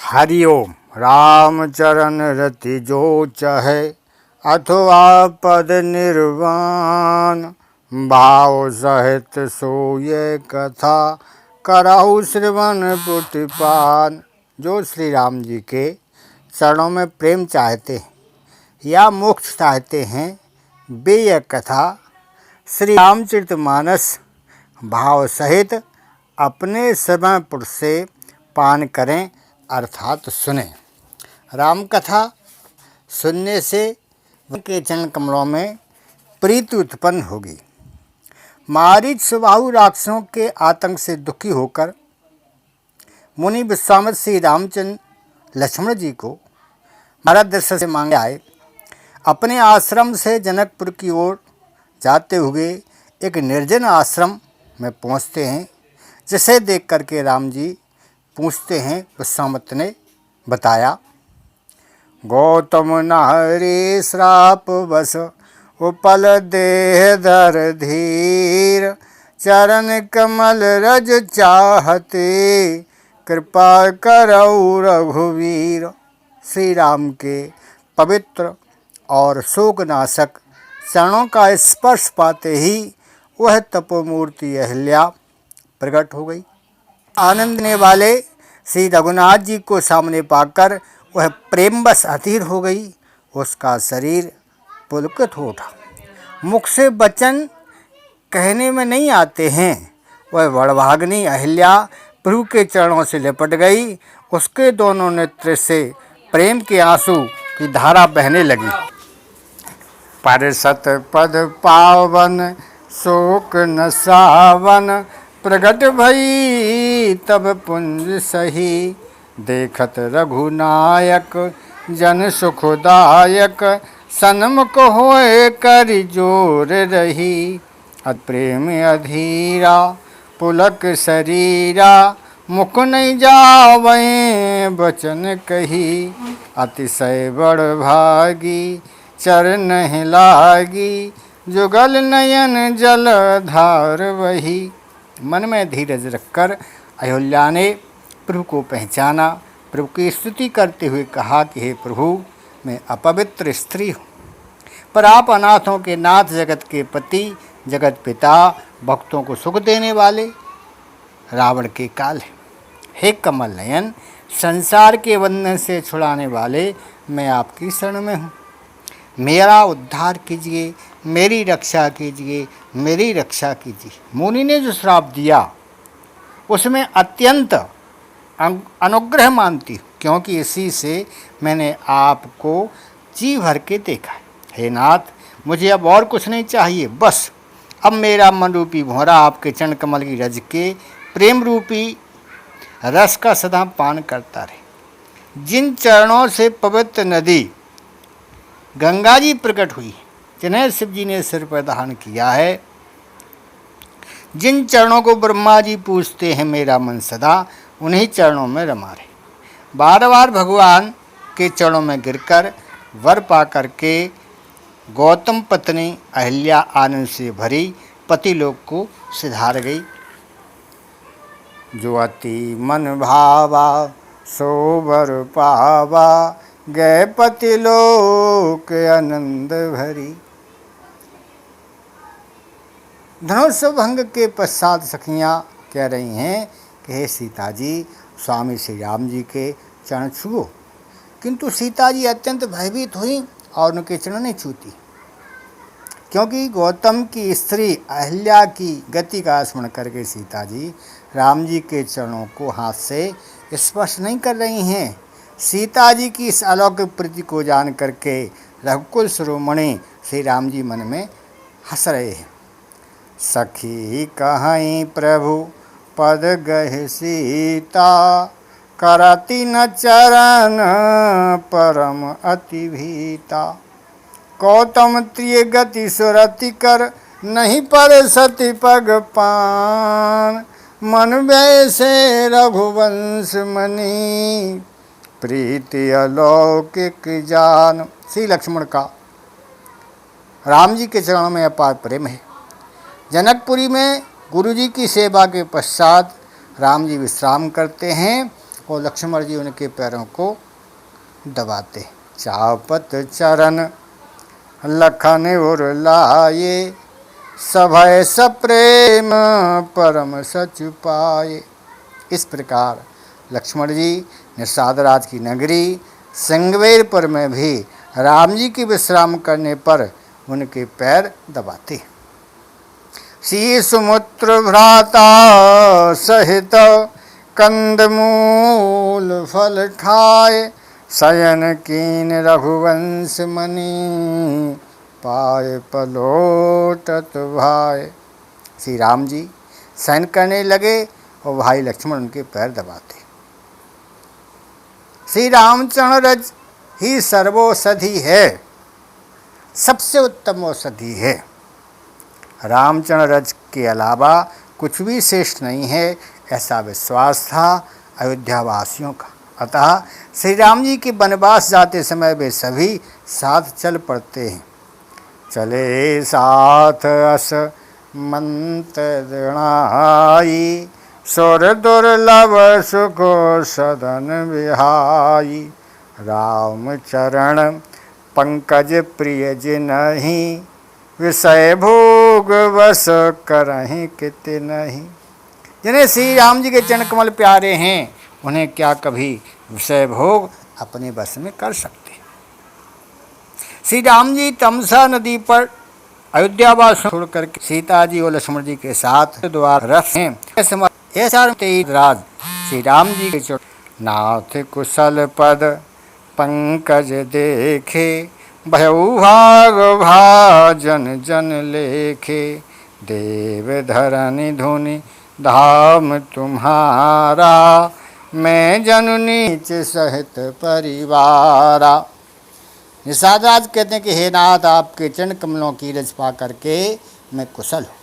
हरिओम। रामचरण रति जो चहे, अथवा पद निर्वाण। भाव सहित सोये कथा, करहु श्रवण पुटिपान। जो श्री राम जी के चरणों में प्रेम चाहते हैं या मोक्ष चाहते हैं, वे यह कथा श्री रामचरितमानस भाव सहित अपने श्रवणपुट से पान करें, अर्थात सुने। राम कथा सुनने से उनके चरण कमलों में प्रीति उत्पन्न होगी। मारीच स्वभाव राक्षसों के आतंक से दुखी होकर मुनि विश्वामित्र श्री रामचंद्र लक्ष्मण जी को मार्गदर्शन से मांगे आए। अपने आश्रम से जनकपुर की ओर जाते हुए एक निर्जन आश्रम में पहुंचते हैं, जिसे देख करके राम जी पूछते हैं। विश्वामित्र ने बताया, गौतम नाहरे श्राप बस, उपल देह धर धीर। चरण कमल रज चाहते, कृपा करऊ रघुवीर। श्री राम के पवित्र और शोकनाशक चरणों का स्पर्श पाते ही वह तपोमूर्ति अहिल्या प्रकट हो गई। आनंद देने वाले श्री रघुनाथ जी को सामने पाकर वह प्रेमवश अधीर हो गई। उसका शरीर पुलकित हो उठा। मुख से वचन कहने में नहीं आते हैं। वह बड़भाग्नि अहिल्या प्रभु के चरणों से लिपट गई। उसके दोनों नेत्र से प्रेम के आंसू की धारा बहने लगी। परसत पद पावन, शोक न सावन। प्रगट भई तब पुंज सही, देखत रघुनायक जन सुखदायक। सन्मुख होए कर जोर रही, अत प्रेम अधीरा पुलक शरीरा। मुख नहीं जावै बचन कही, अतिशय बड़ भागी चरण नहीं लागी। जुगल नयन जल धार वही। मन में धीरज रखकर अहिल्या ने प्रभु को पहचाना। प्रभु की स्तुति करते हुए कहा कि हे प्रभु, मैं अपवित्र स्त्री हूँ, पर आप अनाथों के नाथ, जगत के पति, जगत पिता, भक्तों को सुख देने वाले रावण के काल हैं। हे कमल नयन, संसार के बंधन से छुड़ाने वाले, मैं आपकी शरण में हूँ। मेरा उद्धार कीजिए, मेरी रक्षा कीजिए, मेरी रक्षा कीजिए। मुनि ने जो श्राप दिया उसमें अत्यंत अनुग्रह मानती हूँ, क्योंकि इसी से मैंने आपको जी भर के देखा है। हे नाथ, मुझे अब और कुछ नहीं चाहिए। बस अब मेरा मन रूपी भौरा आपके चरण कमल की रज के प्रेम रूपी रस का सदा पान करता रहे। जिन चरणों से पवित्र नदी गंगा जी प्रकट हुई, जिन्हें शिव जी ने सिर पर धारण किया है, जिन चरणों को ब्रह्मा जी पूजते हैं, मेरा मन सदा उन्हीं चरणों में रमा रहे। बार बार भगवान के चरणों में गिरकर वर पा करके गौतम पत्नी अहिल्या आनंद से भरी पति लोक को सिधार गई। जो अति मन भावा, सो वर पावा। गए पति लोक आनंद भरी। धनुष भंग के पश्चात सखियाँ कह रही हैं कि हे सीता जी, स्वामी श्री राम जी के चरण छुओ। किंतु सीता जी अत्यंत भयभीत हुई और उनके चरण नहीं छूती, क्योंकि गौतम की स्त्री अहिल्या की गति का स्मरण करके सीता जी राम जी के चरणों को हाथ से स्पर्श नहीं कर रही हैं। सीता जी की इस अलौकिक प्रीति को जान करके रघुकुल शिरोमणि श्री राम जी मन में हंस रहे हैं। सखी कहीं प्रभु पद गहे सीता, करती न चरण परम अति भीता। गौतम त्रिय गति सुरति कर, नहीं पर सती पग पान। मन वैसे रघुवंश मनी, प्रीति अलौकिक जान। श्री लक्ष्मण का राम जी के चरणों में अपार प्रेम है। जनकपुरी में गुरु जी की सेवा के पश्चात राम जी विश्राम करते हैं और लक्ष्मण जी उनके पैरों को दबाते। चापत चरण लखन उर लाए, सभय सप्रेम परम सच पाए। इस प्रकार लक्ष्मण जी निषाद राज की नगरी सिंगवेरपुर में भी राम जी के विश्राम करने पर उनके पैर दबाते। शीसुमुत्र भ्राता सहित कंदमूल फल खाए, शयन कीन रघुवंश मणि पाए पलोटत भाई। श्री राम जी शयन करने लगे और भाई लक्ष्मण उनके पैर दबाते। श्री रामचरण रज ही सर्वौषधि है, सबसे उत्तम औषधि है। रामचरण रज के अलावा कुछ भी श्रेष्ठ नहीं है, ऐसा विश्वास था अयोध्यावासियों का। अतः श्री राम जी के वनवास जाते समय वे सभी साथ चल पड़ते हैं। चले साथ अस मंत्रणाई, सुर दुर्लभ सुखो सदन विहाई। राम चरण पंकज प्रिय जिनहि, विषय भोग वश करहि कित नहीं। जिन्हें श्री राम जी के चरण कमल प्यारे हैं, उन्हें क्या कभी विषय भोग अपने बस में कर सकते। श्री राम जी तमसा नदी पर अयोध्यावास छोड़ करके सीता जी और लक्ष्मण जी के साथ द्वार रथ हैं। ऐसा राज श्री राम जी के चरण नाथ कुशल पद पंकज देखे, भयउ भाग भाजन जन लेखे। देव धरनि धुनि धाम तुम्हारा, मैं जनु नीच सहित परिवारा। निषाद राज कहते हैं कि हे नाथ, आपके चरण कमलों की रज पा करके मैं कुशल हूँ।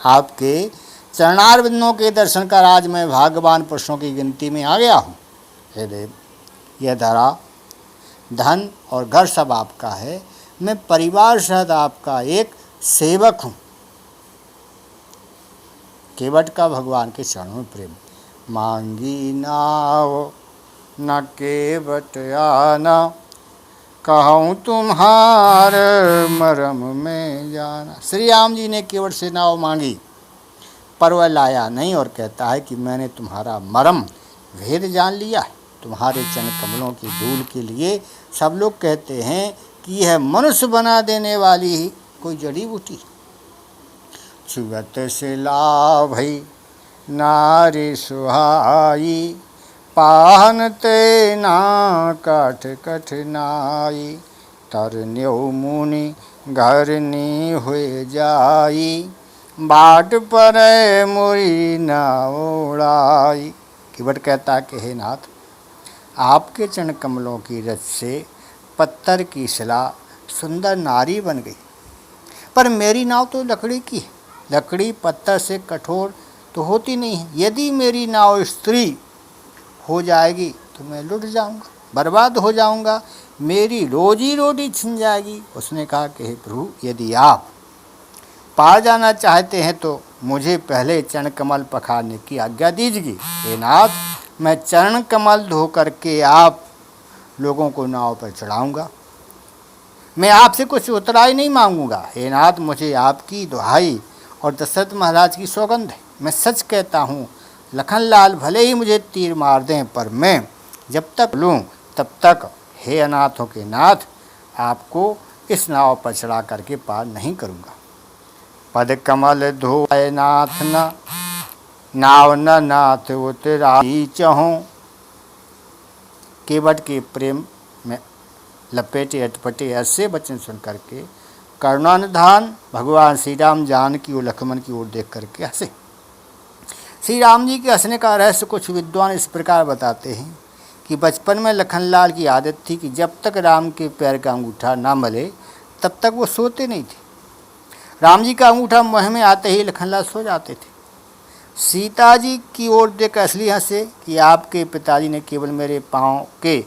आपके चरणारविंदों के दर्शन कर आज मैं भाग्यवान पुरुषों की गिनती में आ गया हूँ। हे देव, यह धरा धन और घर सब आपका है, मैं परिवार सहित आपका एक सेवक हूँ। केवट का भगवान के चरणों में प्रेम। मांगी नाव न केवट आना, कहूँ तुम्हार मरम में जाना। श्री राम जी ने केवट से नाव मांगी, पर वह लाया नहीं और कहता है कि मैंने तुम्हारा मरम भेद जान लिया है। तुम्हारे चरण कमलों की धूल के लिए सब लोग कहते हैं कि यह मनुष्य बना देने वाली ही कोई जड़ी बूटी। छुअत से लाभई नारी सुहाई, पाहन ते ना काठ कठिनाई। तरन्यो मुनि घरनी हुए जाई, बाट पर मुई न उड़ाई। केवट कहता कि हे नाथ, आपके चरण कमलों की रज से पत्थर की शिला सुंदर नारी बन गई, पर मेरी नाव तो लकड़ी की है। लकड़ी पत्थर से कठोर तो होती नहीं है। यदि मेरी नाव स्त्री हो जाएगी तो मैं लुट जाऊंगा, बर्बाद हो जाऊंगा, मेरी रोजी रोटी छिन जाएगी। उसने कहा कि हे प्रभु, यदि आप पार जाना चाहते हैं तो मुझे पहले चरण कमल पखारने की आज्ञा दीजिए। हे नाथ, मैं चरण कमल धो करके आप लोगों को नाव पर चढ़ाऊंगा, मैं आपसे कुछ उतराई नहीं मांगूंगा। हे नाथ, मुझे आपकी दुहाई और दशरथ महाराज की सौगंध है। मैं सच कहता हूँ, लखनलाल भले ही मुझे तीर मार दें, पर मैं जब तक लूँ तब तक हे अनाथों के नाथ, आपको इस नाव पर चढ़ा करके पार नहीं करूँगा। पद कमल धोए नाथ न, नाव न नाथ उतराई चहूँ। केवट के प्रेम में लपेटे अटपटे ऐसे वचन सुन करके करुणानिधान भगवान श्री राम जानकी और लक्ष्मण की ओर देख करके हंसे। श्री राम जी के हंसने का रहस्य कुछ विद्वान इस प्रकार बताते हैं कि बचपन में लखनलाल की आदत थी कि जब तक राम के पैर का अंगूठा ना मले तब तक वो सोते नहीं थे। राम जी का अंगूठा मुँह में आते ही लखनलाल सो जाते थे। सीता जी की ओर देख असली हंसे कि आपके पिताजी ने केवल मेरे पाँव के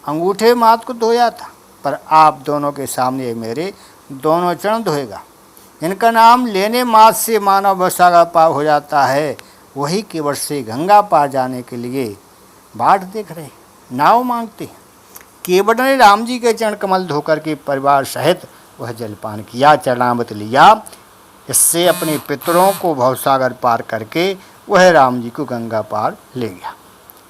अंगूठे माथ को धोया था, पर आप दोनों के सामने मेरे दोनों चरण धोएगा। इनका नाम लेने मात्र से मानव वर्षा का पाप हो जाता है, वही केवट से गंगा पार जाने के लिए बाट देख रहे, नाव मांगते हैं। केवट ने राम जी के चरण कमल धोकर के परिवार सहित वह जलपान किया, चरणामृत लिया। इससे अपने पितरों को भवसागर पार करके वह राम जी को गंगा पार ले गया।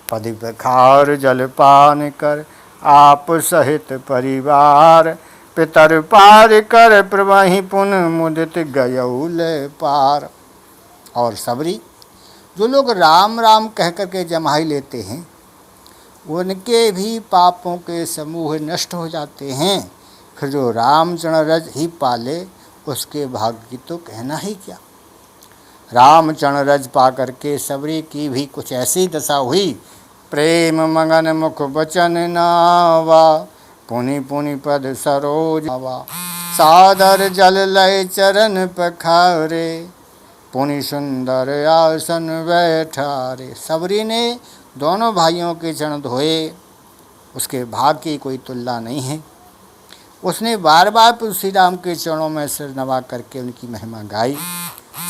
पद प्रखार जलपान कर आप सहित परिवार, पितर पार कर प्रवहि पुन मुदित गयौल पार। और सबरी, जो लोग राम राम कह कर के जमाई लेते हैं, उनके भी पापों के समूह नष्ट हो जाते हैं। फिर जो रामचरण रज ही पाले, उसके भाग्य की तो कहना ही क्या। रामचरण रज पा करके सबरी की भी कुछ ऐसी दशा हुई। प्रेम मगन मुख बचन नावा, पुनि पुनि पद सरोज आवा। सादर जल लय चरण पखारे, पुनि सुंदर आसन बैठारे। सबरी ने दोनों भाइयों के चरण धोए, उसके भाग्य की कोई तुलना नहीं है। उसने बार बार श्री राम के चरणों में सिर नवा करके उनकी महिमा गाई।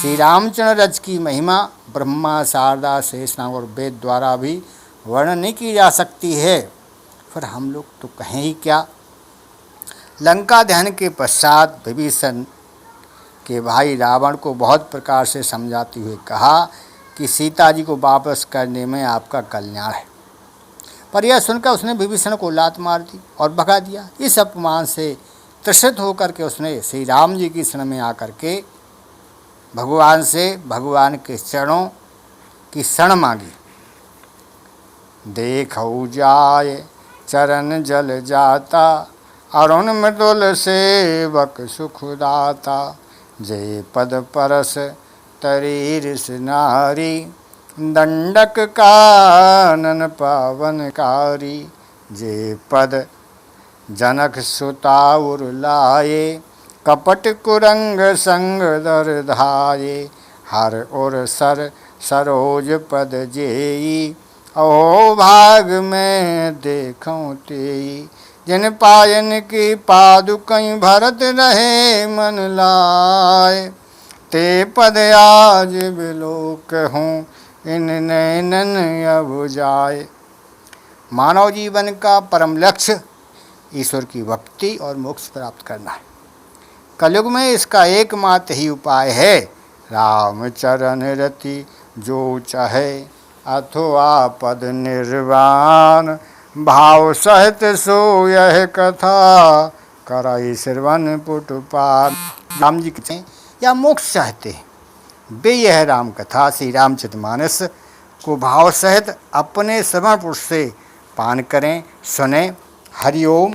श्री रामचंद्र रज की महिमा ब्रह्मा, शारदा, शेषनाग और वेद द्वारा भी वर्णन नहीं की जा सकती है। फिर हम लोग तो कहें ही क्या। लंका दहन के पश्चात विभीषण के भाई रावण को बहुत प्रकार से समझाते हुए कहा कि सीता जी को वापस करने में आपका कल्याण है। पर यह सुनकर उसने विभीषण को लात मार दी और भगा दिया। इस अपमान से त्रसित होकर के उसने श्री राम जी की शरण में आकर के भगवान से भगवान के चरणों की शरण मांगी। देखौ जाय चरण जल जाता, अरुण मृदुल सेवक सुखदाता। जय पद परस तरी ऋष नारी, दंडक कानन पावनकारी। जे पद जनक सुताउर लाए, कपट कुरंग संग दर धाये। हर और सर सरोज पद जेई, ओ भाग में देखूं तेई। जिन पायन की पादुकई भरत रहे मन लाए, ते पद आज बिलोक हूँ इन नैनन अब जाए। मानव जीवन का परम लक्ष्य ईश्वर की भक्ति और मोक्ष प्राप्त करना है। कलयुग में इसका एकमात्र ही उपाय है राम चरण रति जो चाहे, अथवा पद निर्वाण। भाव सहित सो यह कथा, कराई श्रवण पुट पार। राम जी कहते हैं या मोक्ष चाहते हैं, वे यह राम कथा श्री रामचरितमानस को भाव सहित अपने श्रवण पुट से पान करें, सुने। हरिओम।